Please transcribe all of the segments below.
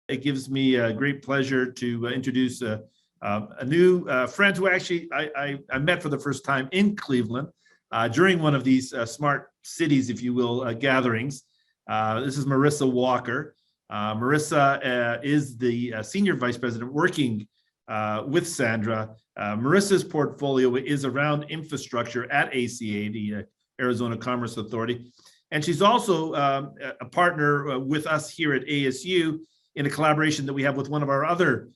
It gives me a great pleasure to introduce a new friend who actually I met for the first time in Cleveland during one of these smart cities, if you will, gatherings. This is Marisa Walker. Marisa is the Senior Vice President working with Sandra. Marisa's portfolio is around infrastructure at ACA, the Arizona Commerce Authority. And she's also a partner with us here at ASU in a collaboration that we have with one of our other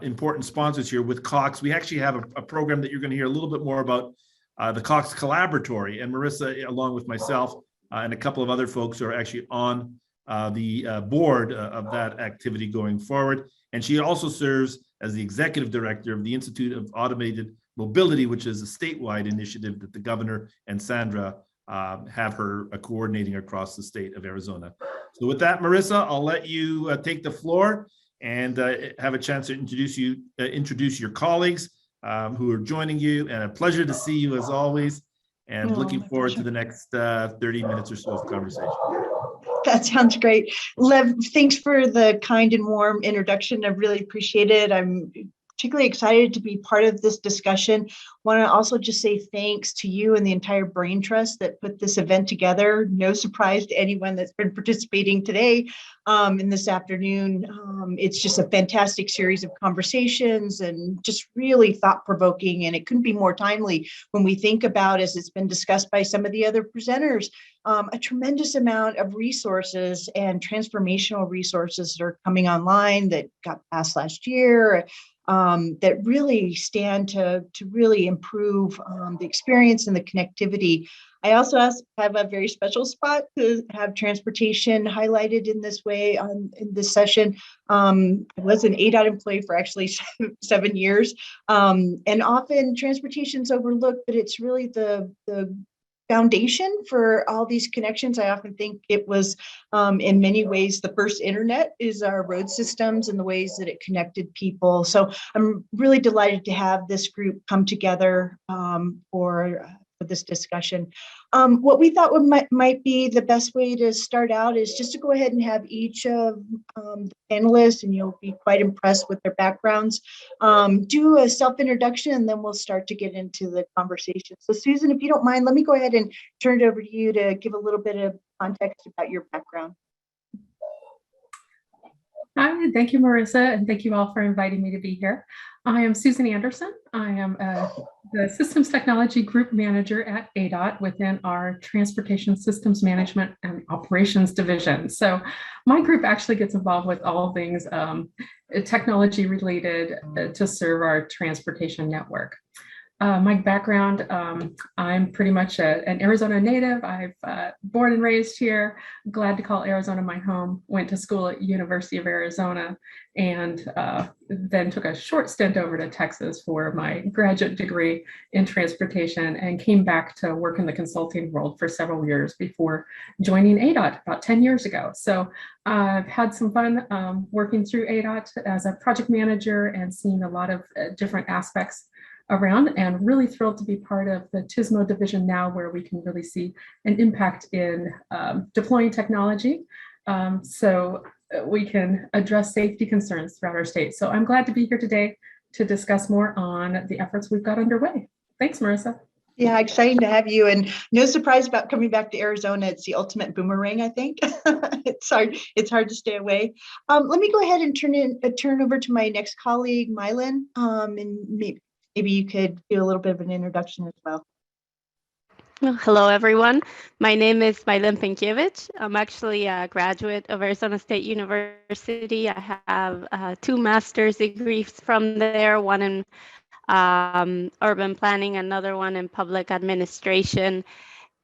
important sponsors here with Cox. We actually have a program that you're going to hear a little bit more about, the Cox Collaboratory. And Marisa, along with myself and a couple of other folks, are actually on the board of that activity going forward. And she also serves as the executive director of the Institute of Automated Mobility, which is a statewide initiative that the governor and Sandra have her coordinating across the state of Arizona. So with that, Marisa, I'll let you take the floor and have a chance to introduce your colleagues who are joining you. And a pleasure to see you as always. And looking forward to the next 30 minutes or so of conversation. That sounds great. Lev, thanks for the kind and warm introduction. I really appreciate it. I'm particularly excited to be part of this discussion. Want to also just say thanks to you and the entire Brain Trust that put this event together. No surprise to anyone that's been participating today and this afternoon. It's just a fantastic series of conversations and just really thought-provoking, and it couldn't be more timely when we think about, as it's been discussed by some of the other presenters, a tremendous amount of resources and transformational resources that are coming online that got passed last year, that really stand to really improve the experience and the connectivity. I also have a very special spot to have transportation highlighted in this way in this session. I was an ADOT employee for actually 7 years, and often transportation's overlooked, but it's really the foundation for all these connections. I often think it was, in many ways, the first internet is our road systems and the ways that it connected people. So I'm really delighted to have this group come together for this discussion. What we thought might be the best way to start out is just to go ahead and have each of the panelists, and you'll be quite impressed with their backgrounds, do a self-introduction, and then we'll start to get into the conversation. So Susan, if you don't mind, let me go ahead and turn it over to you to give a little bit of context about your background. Hi, thank you, Marisa, and thank you all for inviting me to be here. I am Susan Anderson. I am the Systems Technology Group Manager at ADOT within our Transportation Systems Management and Operations Division. So my group actually gets involved with all things technology related to serve our transportation network. My background, I'm pretty much an Arizona native. I've born and raised here, glad to call Arizona my home, went to school at University of Arizona, and then took a short stint over to Texas for my graduate degree in transportation and came back to work in the consulting world for several years before joining ADOT about 10 years ago. So I've had some fun working through ADOT as a project manager and seeing a lot of different aspects around, and really thrilled to be part of the TISMO division now, where we can really see an impact in deploying technology so we can address safety concerns throughout our state. So I'm glad to be here today to discuss more on the efforts we've got underway. Thanks, Marisa. Yeah, exciting to have you, and no surprise about coming back to Arizona. It's the ultimate boomerang, I think. It's hard to stay away. Let me go ahead and turn over to my next colleague, Mailen, and maybe you could do a little bit of an introduction as well. Well, hello, everyone. My name is Mailen Pankiewicz. I'm actually a graduate of Arizona State University. I have 2 master's degrees from there, one in urban planning, another one in public administration.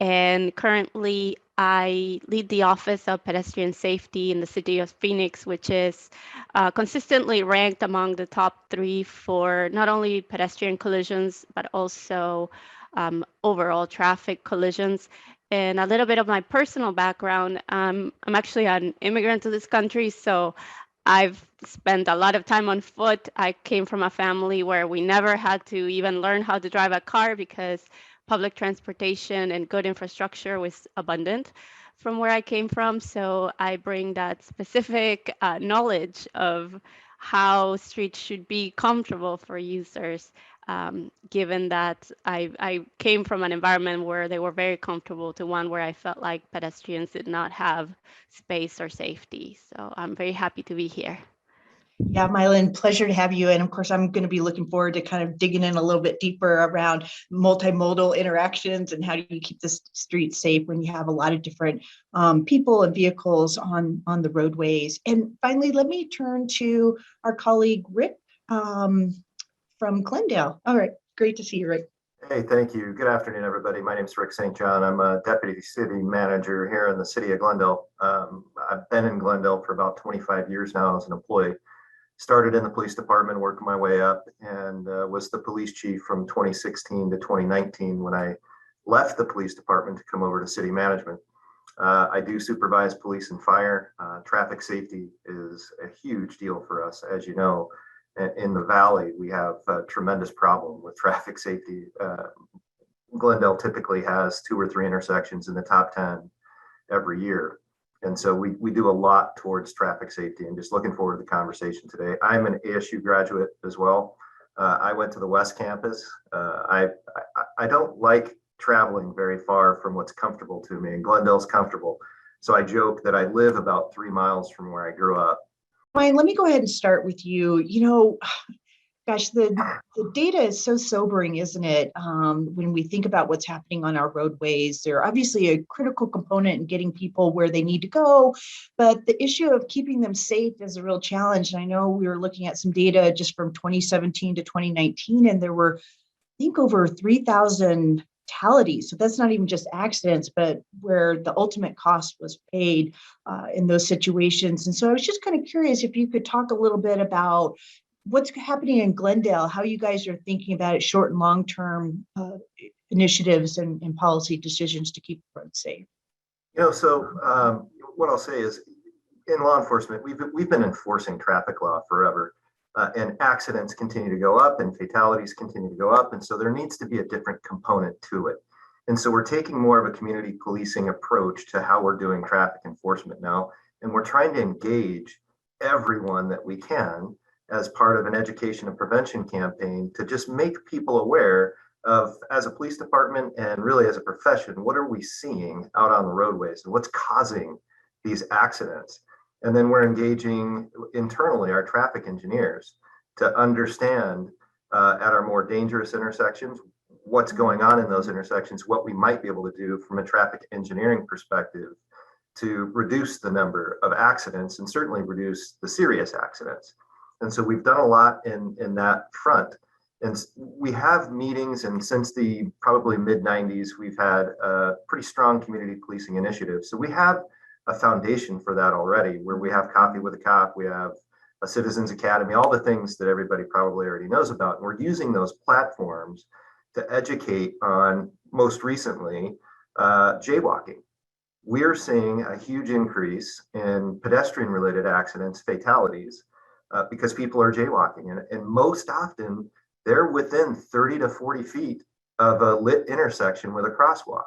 And currently, I lead the Office of Pedestrian Safety in the city of Phoenix, which is consistently ranked among the top 3 for not only pedestrian collisions, but also overall traffic collisions. And a little bit of my personal background, I'm actually an immigrant to this country, so I've spent a lot of time on foot. I came from a family where we never had to even learn how to drive a car because public transportation and good infrastructure was abundant from where I came from. So I bring that specific knowledge of how streets should be comfortable for users, given that I came from an environment where they were very comfortable to one where I felt like pedestrians did not have space or safety. So I'm very happy to be here. Yeah, Mailen, pleasure to have you. And of course, I'm going to be looking forward to kind of digging in a little bit deeper around multimodal interactions and how do you keep the street safe when you have a lot of different people and vehicles on the roadways. And finally, let me turn to our colleague, Rick from Glendale. All right, great to see you, Rick. Hey, thank you. Good afternoon, everybody. My name is Rick St. John. I'm a deputy city manager here in the city of Glendale. I've been in Glendale for about 25 years now as an employee. Started in the police department, worked my way up, and was the police chief from 2016 to 2019 when I left the police department to come over to city management. I do supervise police and fire. Traffic safety is a huge deal for us. As you know, in the Valley, we have a tremendous problem with traffic safety. Glendale typically has 2 or 3 intersections in the top 10 every year. And so we do a lot towards traffic safety, and just looking forward to the conversation today. I'm an ASU graduate as well. I went to the West Campus. I don't like traveling very far from what's comfortable to me, and Glendale's comfortable. So I joke that I live about 3 miles from where I grew up. Ryan, let me go ahead and start with you. You know, gosh, the data is so sobering, isn't it? When we think about what's happening on our roadways, they're obviously a critical component in getting people where they need to go, but the issue of keeping them safe is a real challenge. And I know we were looking at some data just from 2017 to 2019, and there were, I think, over 3,000 fatalities. So that's not even just accidents, but where the ultimate cost was paid in those situations. And so I was just kind of curious if you could talk a little bit about what's happening in Glendale, how you guys are thinking about it, short and long-term initiatives and policy decisions to keep the roads safe. You know, so what I'll say is, in law enforcement, we've been enforcing traffic law forever, and accidents continue to go up and fatalities continue to go up. And so there needs to be a different component to it. And so we're taking more of a community policing approach to how we're doing traffic enforcement now. And we're trying to engage everyone that we can as part of an education and prevention campaign to just make people aware of, as a police department and really as a profession, what are we seeing out on the roadways and what's causing these accidents. And then we're engaging internally our traffic engineers to understand at our more dangerous intersections, what's going on in those intersections, what we might be able to do from a traffic engineering perspective to reduce the number of accidents and certainly reduce the serious accidents. And so we've done a lot in that front. And we have meetings, and since the probably mid-90s, we've had a pretty strong community policing initiative. So we have a foundation for that already, where we have Coffee with a Cop, we have a Citizens Academy, all the things that everybody probably already knows about. And we're using those platforms to educate on, most recently, jaywalking. We're seeing a huge increase in pedestrian-related accidents, fatalities, because people are jaywalking. And most often, they're within 30 to 40 feet of a lit intersection with a crosswalk.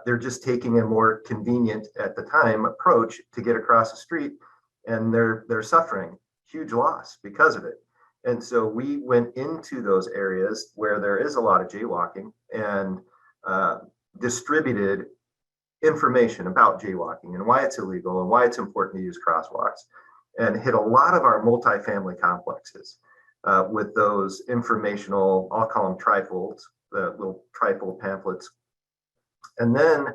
They're just taking a more convenient, at the time, approach to get across the street, and they're suffering huge loss because of it. And so we went into those areas where there is a lot of jaywalking and distributed information about jaywalking and why it's illegal and why it's important to use crosswalks, and hit a lot of our multifamily complexes with those informational, I'll call them trifolds, the little trifold pamphlets. And then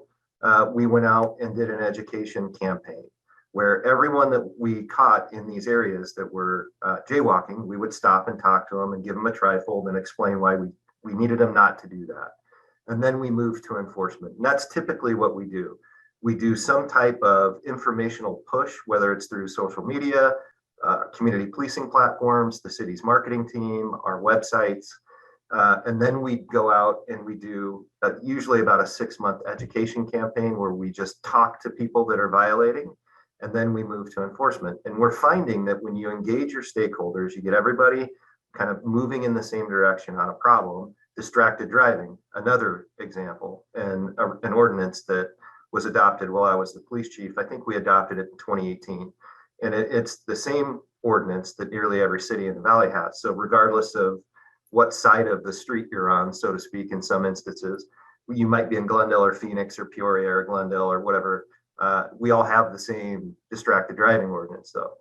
we went out and did an education campaign where everyone that we caught in these areas that were jaywalking, we would stop and talk to them and give them a trifold and explain why we needed them not to do that. And then we moved to enforcement. And that's typically what we do. We do some type of informational push, whether it's through social media, community policing platforms, the city's marketing team, our websites. And then we go out and we do usually about a 6-month education campaign where we just talk to people that are violating, and then we move to enforcement. And we're finding that when you engage your stakeholders, you get everybody kind of moving in the same direction on a problem, Distracted driving, another example, and an ordinance that was adopted while I was the police chief. I think we adopted it in 2018. And it's the same ordinance that nearly every city in the valley has. So regardless of what side of the street you're on, so to speak, in some instances, you might be in Glendale or Phoenix or Peoria or Glendale or whatever. We all have the same distracted driving ordinance though.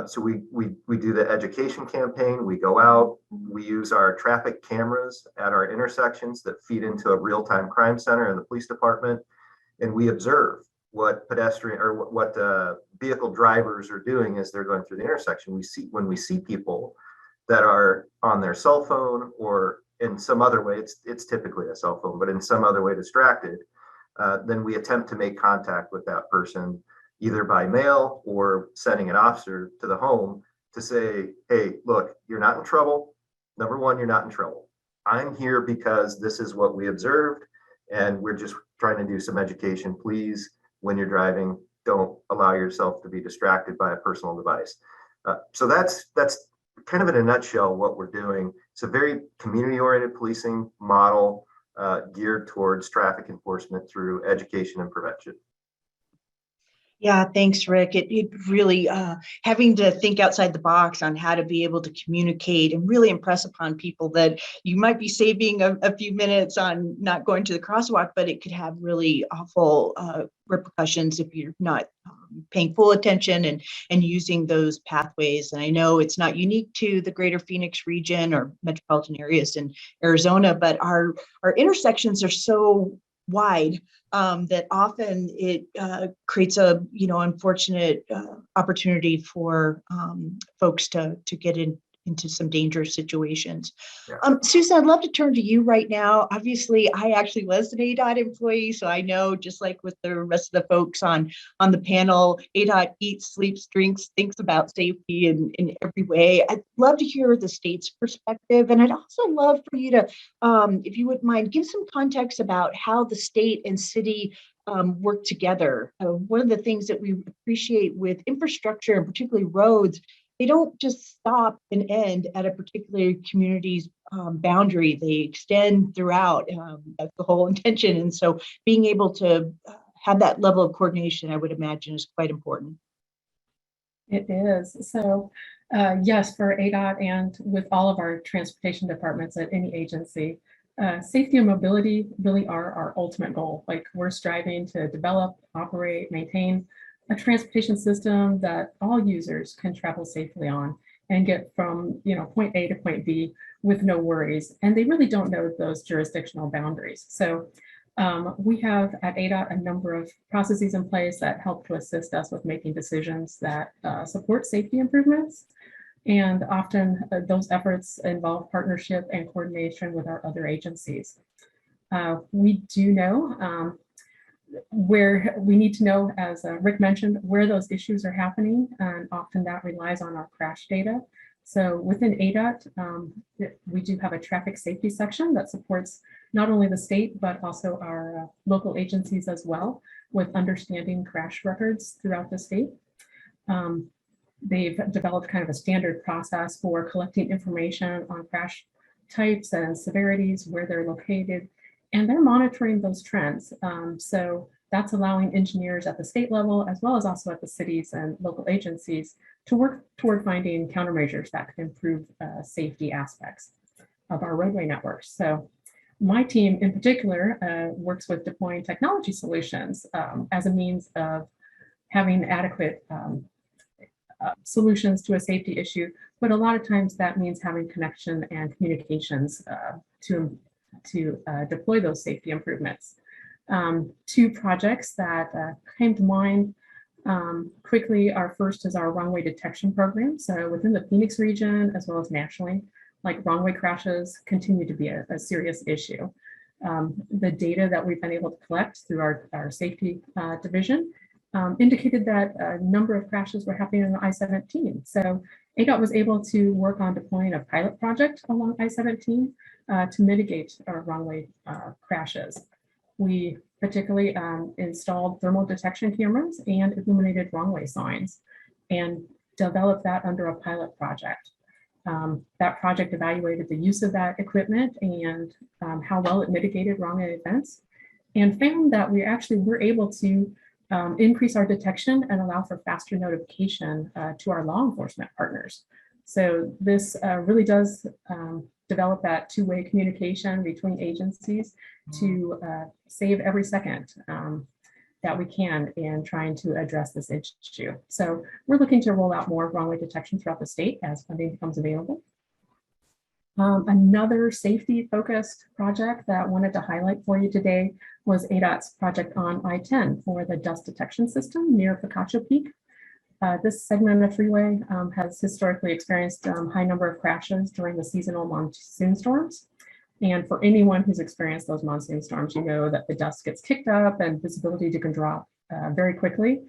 So we do the education campaign, we go out, we use our traffic cameras at our intersections that feed into a real-time crime center in the police department, and we observe what pedestrian or what vehicle drivers are doing as they're going through the intersection. When we see people that are on their cell phone or in some other way, it's typically a cell phone, but in some other way distracted, then we attempt to make contact with that person either by mail or sending an officer to the home to say, hey, look, you're not in trouble. Number one, you're not in trouble. I'm here because this is what we observed, and we're just trying to do some education. Please, when you're driving, don't allow yourself to be distracted by a personal device. So that's kind of in a nutshell what we're doing. It's a very community-oriented policing model geared towards traffic enforcement through education and prevention. Yeah, thanks, Rick. It really having to think outside the box on how to be able to communicate and really impress upon people that you might be saving a few minutes on not going to the crosswalk, but it could have really awful repercussions if you're not paying full attention and using those pathways. And I know it's not unique to the greater Phoenix region or metropolitan areas in Arizona, but our intersections are so wide that often it creates a unfortunate opportunity for folks to get into some dangerous situations. Yeah. Susan, I'd love to turn to you right now. Obviously, I actually was an ADOT employee, so I know, just like with the rest of the folks on the panel, ADOT eats, sleeps, drinks, thinks about safety in every way. I'd love to hear the state's perspective, and I'd also love for you to, if you wouldn't mind, give some context about how the state and city work together. One of the things that we appreciate with infrastructure, and particularly roads, they don't just stop and end at a particular community's boundary. They extend throughout. That's the whole intention. And so being able to have that level of coordination, I would imagine, is quite important. It is. So yes, for ADOT and with all of our transportation departments at any agency, safety and mobility really are our ultimate goal. Like, we're striving to develop, operate, maintain a transportation system that all users can travel safely on and get from point A to point B with no worries. And they really don't know those jurisdictional boundaries. So we have at ADOT a number of processes in place that help to assist us with making decisions that support safety improvements. And often those efforts involve partnership and coordination with our other agencies. We do know where we need to know, as Rick mentioned, where those issues are happening, and often that relies on our crash data. So within ADOT, we do have a traffic safety section that supports not only the state, but also our local agencies as well, with understanding crash records throughout the state. They've developed kind of a standard process for collecting information on crash types and severities, where they're located, and they're monitoring those trends. So that's allowing engineers at the state level, as well as also at the cities and local agencies, to work toward finding countermeasures that can improve safety aspects of our roadway networks. So my team in particular works with deploying technology solutions as a means of having adequate solutions to a safety issue. But a lot of times that means having connection and communications to deploy those safety improvements. Two projects that came to mind quickly. Our first is our runway detection program. So within the Phoenix region, as well as nationally, like, runway crashes continue to be a serious issue. The data that we've been able to collect through our safety division indicated that a number of crashes were happening on I-17. So ADOT was able to work on deploying a pilot project along I-17 to mitigate our runway crashes. We particularly installed thermal detection cameras and illuminated runway signs and developed that under a pilot project. That project evaluated the use of that equipment and how well it mitigated wrong-way events, and found that we actually were able to increase our detection and allow for faster notification to our law enforcement partners. So this really does develop that two-way communication between agencies to save every second that we can in trying to address this issue. So we're looking to roll out more wrong-way detection throughout the state as funding becomes available. Another safety-focused project that I wanted to highlight for you today was ADOT's project on I-10 for the dust detection system near Focaccia Peak. This segment of freeway has historically experienced high number of crashes during the seasonal monsoon storms. And for anyone who's experienced those monsoon storms, you know that the dust gets kicked up and visibility can drop very quickly.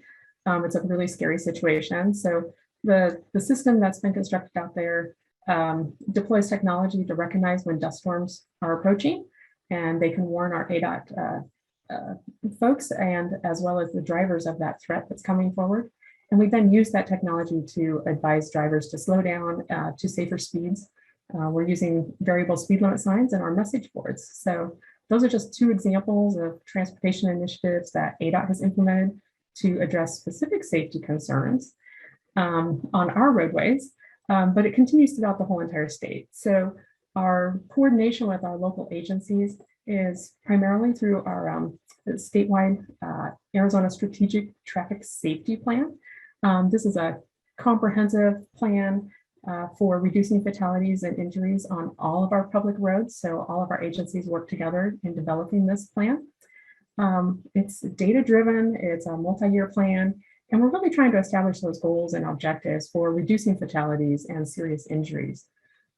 It's a really scary situation. So the system that's been constructed out there deploys technology to recognize when dust storms are approaching, and they can warn our ADOT folks and as well as the drivers of that threat that's coming forward. And we then use that technology to advise drivers to slow down to safer speeds. We're using variable speed limit signs in our message boards. So those are just two examples of transportation initiatives that ADOT has implemented to address specific safety concerns on our roadways, but it continues throughout the whole entire state. So our coordination with our local agencies is primarily through our statewide Arizona Strategic Traffic Safety Plan. This is a comprehensive plan for reducing fatalities and injuries on all of our public roads. So all of our agencies work together in developing this plan. It's data-driven, it's a multi-year plan, and we're really trying to establish those goals and objectives for reducing fatalities and serious injuries.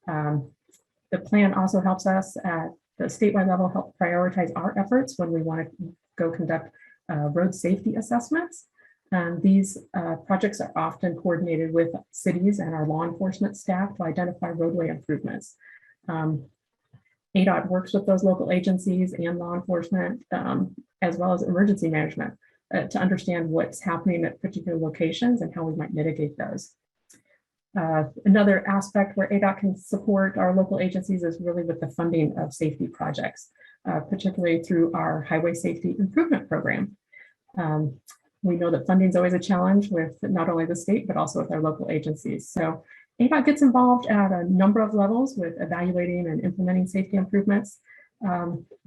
The plan also helps us at the statewide level help prioritize our efforts when we want to go conduct road safety assessments. These projects are often coordinated with cities and our law enforcement staff to identify roadway improvements. ADOT works with those local agencies and law enforcement, as well as emergency management, to understand what's happening at particular locations and how we might mitigate those. Another aspect where ADOT can support our local agencies is really with the funding of safety projects, particularly through our Highway Safety Improvement Program. We know that funding is always a challenge with not only the state, but also with our local agencies. So ADOT gets involved at a number of levels with evaluating and implementing safety improvements,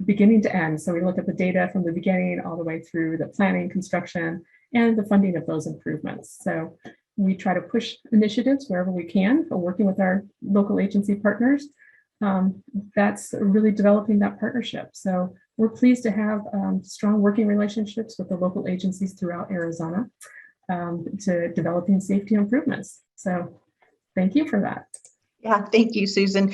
beginning to end. So we look at the data from the beginning all the way through the planning, construction, and the funding of those improvements. So we try to push initiatives wherever we can, but working with our local agency partners, that's really developing that partnership. So we're pleased to have strong working relationships with the local agencies throughout Arizona to developing safety improvements. So thank you for that. Yeah, thank you, Susan.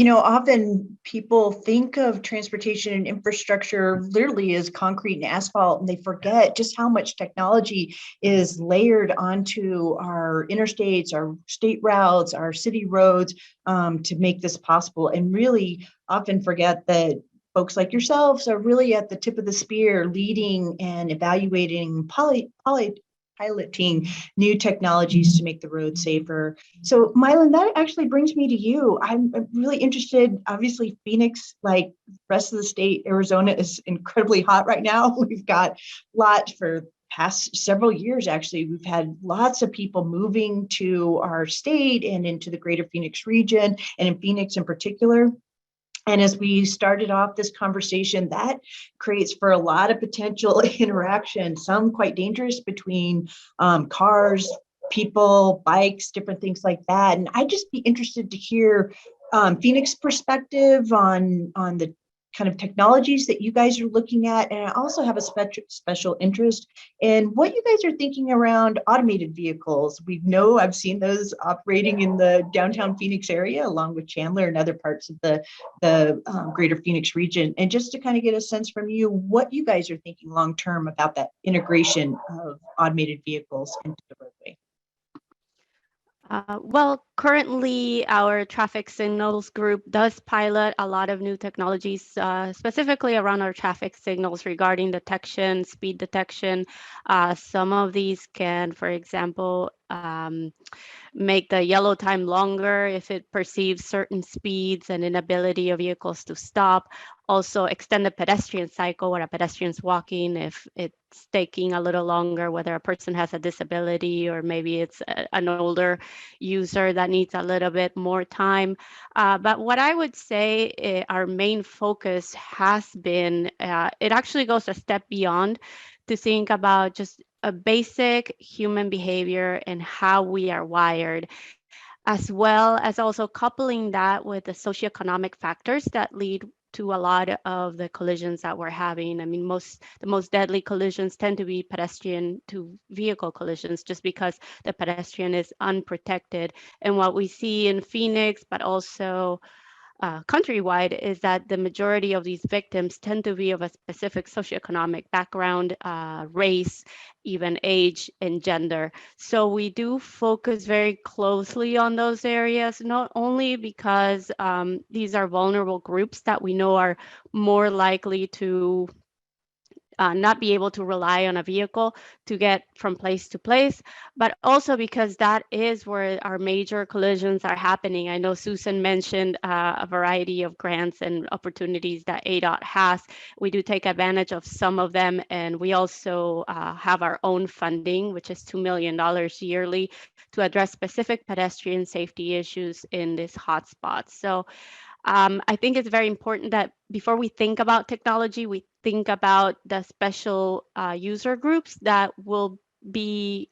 Often people think of transportation and infrastructure literally as concrete and asphalt, and they forget just how much technology is layered onto our interstates, our state routes, our city roads to make this possible, and really often forget that folks like yourselves are really at the tip of the spear, leading and evaluating, piloting new technologies to make the road safer. So Mailen, that actually brings me to you. I'm really interested, obviously Phoenix, like the rest of the state, Arizona is incredibly hot right now. We've got lots for past several years, actually, we've had lots of people moving to our state and into the greater Phoenix region, and in Phoenix in particular. And as we started off this conversation, that creates for a lot of potential interaction, some quite dangerous between cars, people, bikes, different things like that. And I'd just be interested to hear Phoenix perspective on the kind of technologies that you guys are looking at. And I also have a special interest in what you guys are thinking around automated vehicles. I've seen those operating in the downtown Phoenix area, along with Chandler and other parts of the greater Phoenix region. And just to kind of get a sense from you, what you guys are thinking long-term about that integration of automated vehicles into the roadway. Well, currently our traffic signals group does pilot a lot of new technologies, specifically around our traffic signals regarding detection, speed detection. Some of these can, for example, make the yellow time longer if it perceives certain speeds and inability of vehicles to stop. Also extend the pedestrian cycle where a pedestrian's walking if it's taking a little longer, whether a person has a disability or maybe it's an older user that needs a little bit more time. But what I would say our main focus has been, it actually goes a step beyond to think about just a basic human behavior and how we are wired, as well as also coupling that with the socioeconomic factors that lead to a lot of the collisions that we're having. I mean, the most deadly collisions tend to be pedestrian to vehicle collisions just because the pedestrian is unprotected. And what we see in Phoenix, but also countrywide, is that the majority of these victims tend to be of a specific socioeconomic background, race, even age and gender. So we do focus very closely on those areas, not only because these are vulnerable groups that we know are more likely to not be able to rely on a vehicle to get from place to place, but also because that is where our major collisions are happening. I know Susan mentioned a variety of grants and opportunities that ADOT has. We do take advantage of some of them, and we also have our own funding, which is $2 million yearly to address specific pedestrian safety issues in this hotspot. So I think it's very important that before we think about technology, we think about the special user groups that will be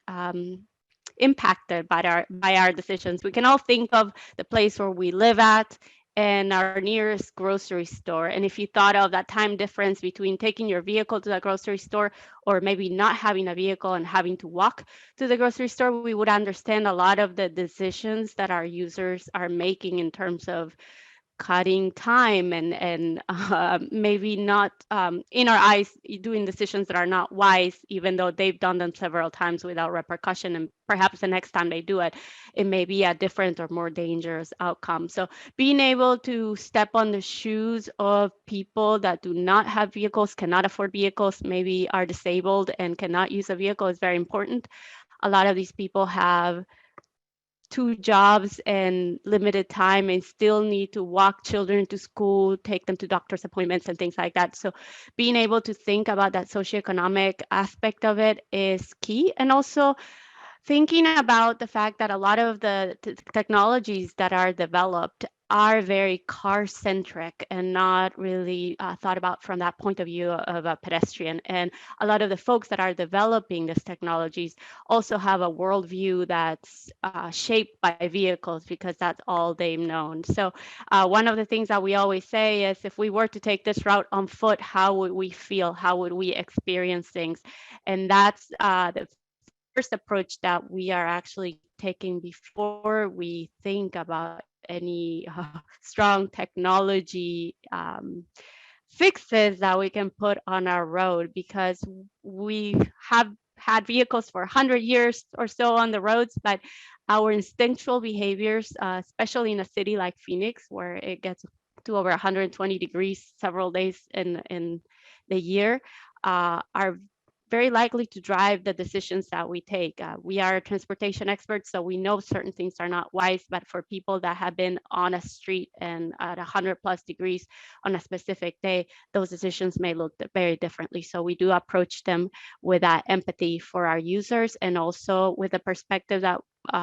impacted by our decisions. We can all think of the place where we live at and our nearest grocery store. And if you thought of that time difference between taking your vehicle to the grocery store or maybe not having a vehicle and having to walk to the grocery store, we would understand a lot of the decisions that our users are making in terms of cutting time and maybe not in our eyes doing decisions that are not wise, even though they've done them several times without repercussion, and perhaps the next time they do it, it may be a different or more dangerous outcome. So being able to step on the shoes of people that do not have vehicles, cannot afford vehicles, maybe are disabled and cannot use a vehicle is very important. A lot of these people have 2 jobs and limited time and still need to walk children to school, take them to doctor's appointments and things like that. So being able to think about that socioeconomic aspect of it is key. And also thinking about the fact that a lot of the technologies that are developed are very car-centric and not really thought about from that point of view of a pedestrian. And a lot of the folks that are developing these technologies also have a worldview that's shaped by vehicles because that's all they've known. So one of the things that we always say is if we were to take this route on foot, how would we feel? How would we experience things? And that's the first approach that we are actually taking before we think about any strong technology fixes that we can put on our road, because we have had vehicles for 100 years or so on the roads, but our instinctual behaviors, especially in a city like Phoenix, where it gets to over 120 degrees several days in the year, are very likely to drive the decisions that we take. We are transportation experts, so we know certain things are not wise, but for people that have been on a street and at 100+ degrees on a specific day, those decisions may look very differently. So we do approach them with that empathy for our users, and also with the perspective that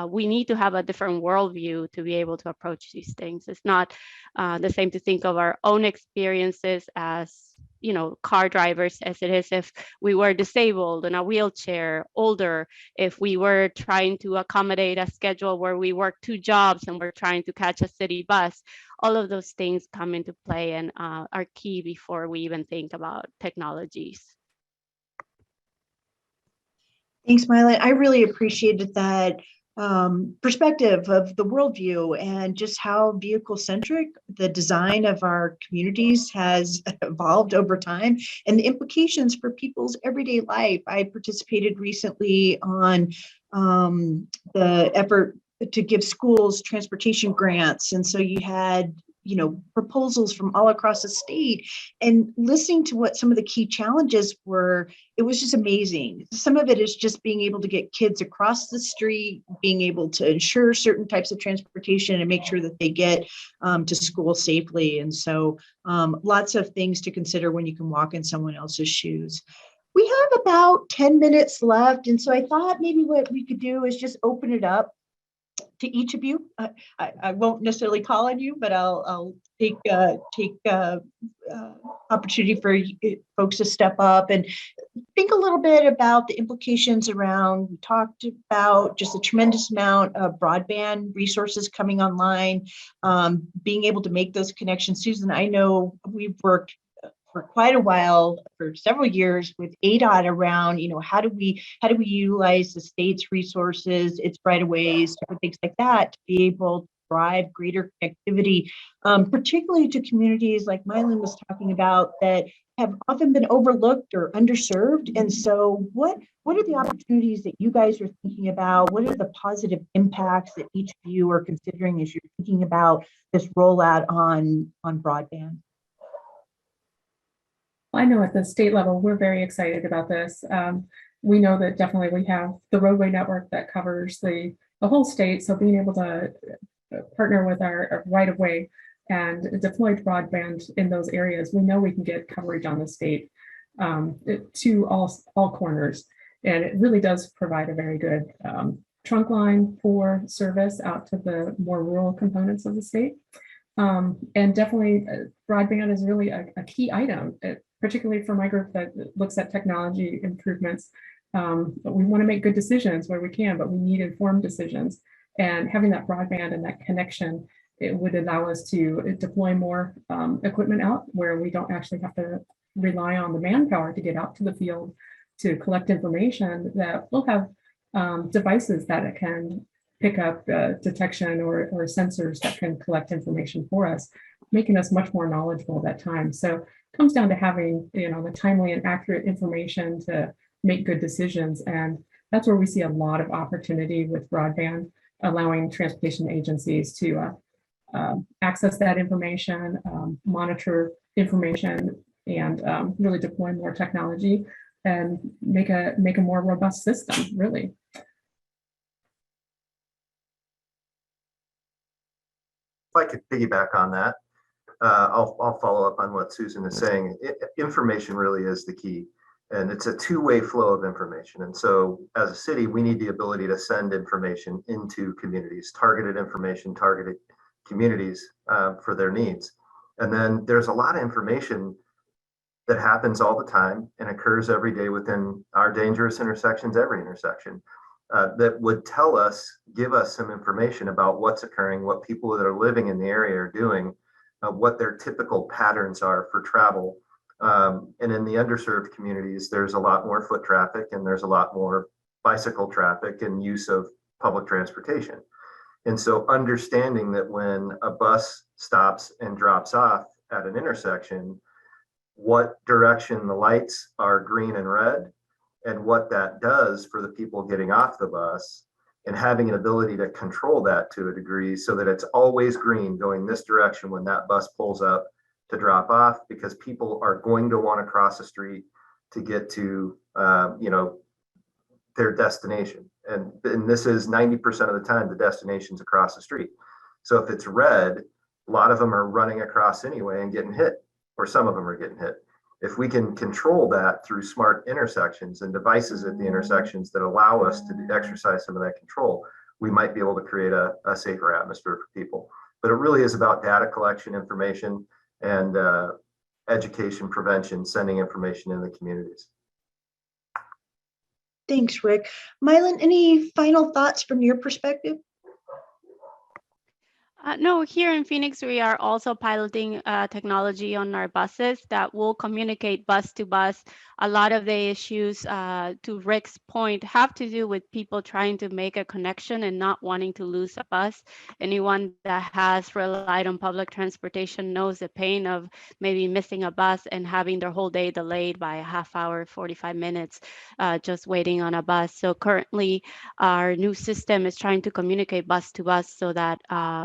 we need to have a different worldview to be able to approach these things. It's not the same to think of our own experiences as car drivers as it is if we were disabled in a wheelchair, older, if we were trying to accommodate a schedule where we work 2 jobs and we're trying to catch a city bus. All of those things come into play and are key before we even think about technologies. Thanks, Mailen. I really appreciated that perspective of the worldview and just how vehicle-centric the design of our communities has evolved over time and the implications for people's everyday life. I participated recently on the effort to give schools transportation grants. And so you had, proposals from all across the state, and listening to what some of the key challenges were, it was just amazing. Some of it is just being able to get kids across the street, being able to ensure certain types of transportation and make sure that they get to school safely. And so lots of things to consider when you can walk in someone else's shoes. We have about 10 minutes left. And so I thought maybe what we could do is just open it up to each of you. I won't necessarily call on you, but I'll take opportunity for folks to step up and think a little bit about the implications around. We talked about just a tremendous amount of broadband resources coming online, being able to make those connections. Susan, I know we've worked for quite a while, for several years, with ADOT around, how do we utilize the state's resources, its right of ways, different things like that, to be able to drive greater connectivity, particularly to communities like Mailen was talking about that have often been overlooked or underserved. And so what are the opportunities that you guys are thinking about? What are the positive impacts that each of you are considering as you're thinking about this rollout on broadband? I know at the state level, we're very excited about this. We know that definitely we have the roadway network that covers the whole state. So being able to partner with our right of way and deploy broadband in those areas, we know we can get coverage on the state to all corners. And it really does provide a very good trunk line for service out to the more rural components of the state. And definitely broadband is really a key item, particularly for my group that looks at technology improvements. But we want to make good decisions where we can, but we need informed decisions. And having that broadband and that connection, it would allow us to deploy more equipment out where we don't actually have to rely on the manpower to get out to the field to collect information, that we'll have devices that it can pick up detection or sensors that can collect information for us, making us much more knowledgeable at that time. So it comes down to having, the timely and accurate information to make good decisions. And that's where we see a lot of opportunity with broadband, allowing transportation agencies to access that information, monitor information, and really deploy more technology and make a more robust system, really. If I could piggyback on that, I'll follow up on what Susan is saying. Information really is the key, and it's a two-way flow of information. And so as a city, we need the ability to send information into communities, targeted information, targeted communities for their needs. And then there's a lot of information that happens all the time and occurs every day within our dangerous intersections, every intersection, that would give us some information about what's occurring, what people that are living in the area are doing, what their typical patterns are for travel. And in the underserved communities, there's a lot more foot traffic and there's a lot more bicycle traffic and use of public transportation. And so understanding that when a bus stops and drops off at an intersection, what direction the lights are green and red, and what that does for the people getting off the bus, and having an ability to control that to a degree so that it's always green going this direction when that bus pulls up to drop off, because people are going to want to cross the street to get to their destination. And this is 90% of the time, the destination's across the street. So if it's red, a lot of them are running across anyway and getting hit, or some of them are getting hit. If we can control that through smart intersections and devices at the intersections that allow us to exercise some of that control, we might be able to create a safer atmosphere for people. But it really is about data collection, information, and education, prevention, sending information in the communities. Thanks, Rick. Mailen, any final thoughts from your perspective? No, here in Phoenix, we are also piloting technology on our buses that will communicate bus to bus. A lot of the issues, to Rick's point, have to do with people trying to make a connection and not wanting to lose a bus. Anyone that has relied on public transportation knows the pain of maybe missing a bus and having their whole day delayed by a half hour, 45 minutes, just waiting on a bus. So currently, our new system is trying to communicate bus to bus so that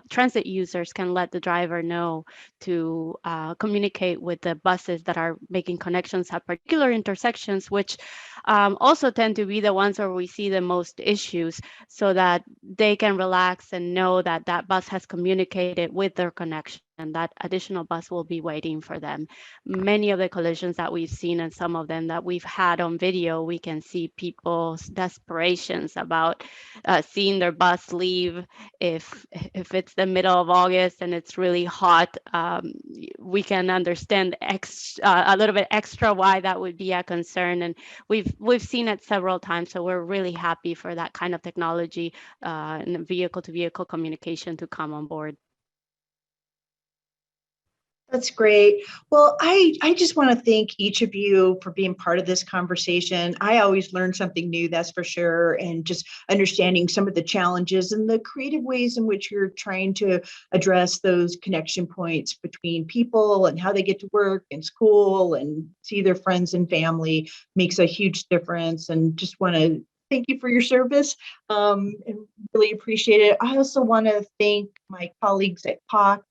transit users can let the driver know to communicate with the buses that are making connections at particular intersections, which also tend to be the ones where we see the most issues, so that they can relax and know that that bus has communicated with their connection and that additional bus will be waiting for them. Many of the collisions that we've seen and some of them that we've had on video, we can see people's desperations about seeing their bus leave. If it's the middle of August and it's really hot, we can understand a little bit extra why that would be a concern. And we've seen it several times, so we're really happy for that kind of technology and vehicle-to-vehicle communication to come on board. That's great. Well, I just want to thank each of you for being part of this conversation. I always learn something new, that's for sure, and just understanding some of the challenges and the creative ways in which you're trying to address those connection points between people and how they get to work and school and see their friends and family makes a huge difference. And just want to thank you for your service and really appreciate it. I also want to thank my colleagues at Cox.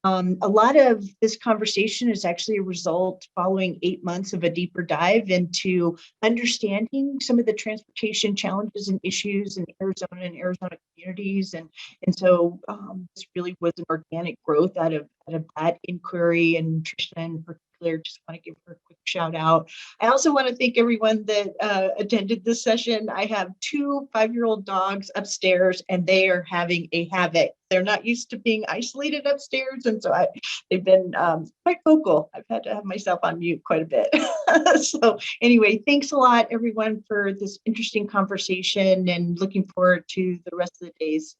A lot of this conversation is actually a result following 8 months of a deeper dive into understanding some of the transportation challenges and issues in Arizona and Arizona communities. And so this really was an organic growth out of that inquiry, and Tricia in particular, just want to give her a quick shout out. I also want to thank everyone that attended this session. I have 2 5-year-old dogs upstairs and they are having a havoc. They're not used to being isolated upstairs. And so they've been quite vocal. I've had to have myself on mute quite a bit. So anyway, thanks a lot, everyone, for this interesting conversation, and looking forward to the rest of the day's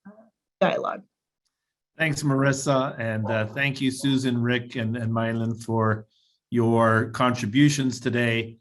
dialogue. Thanks, Marisa. And thank you, Susan, Rick, and Mailen for your contributions today.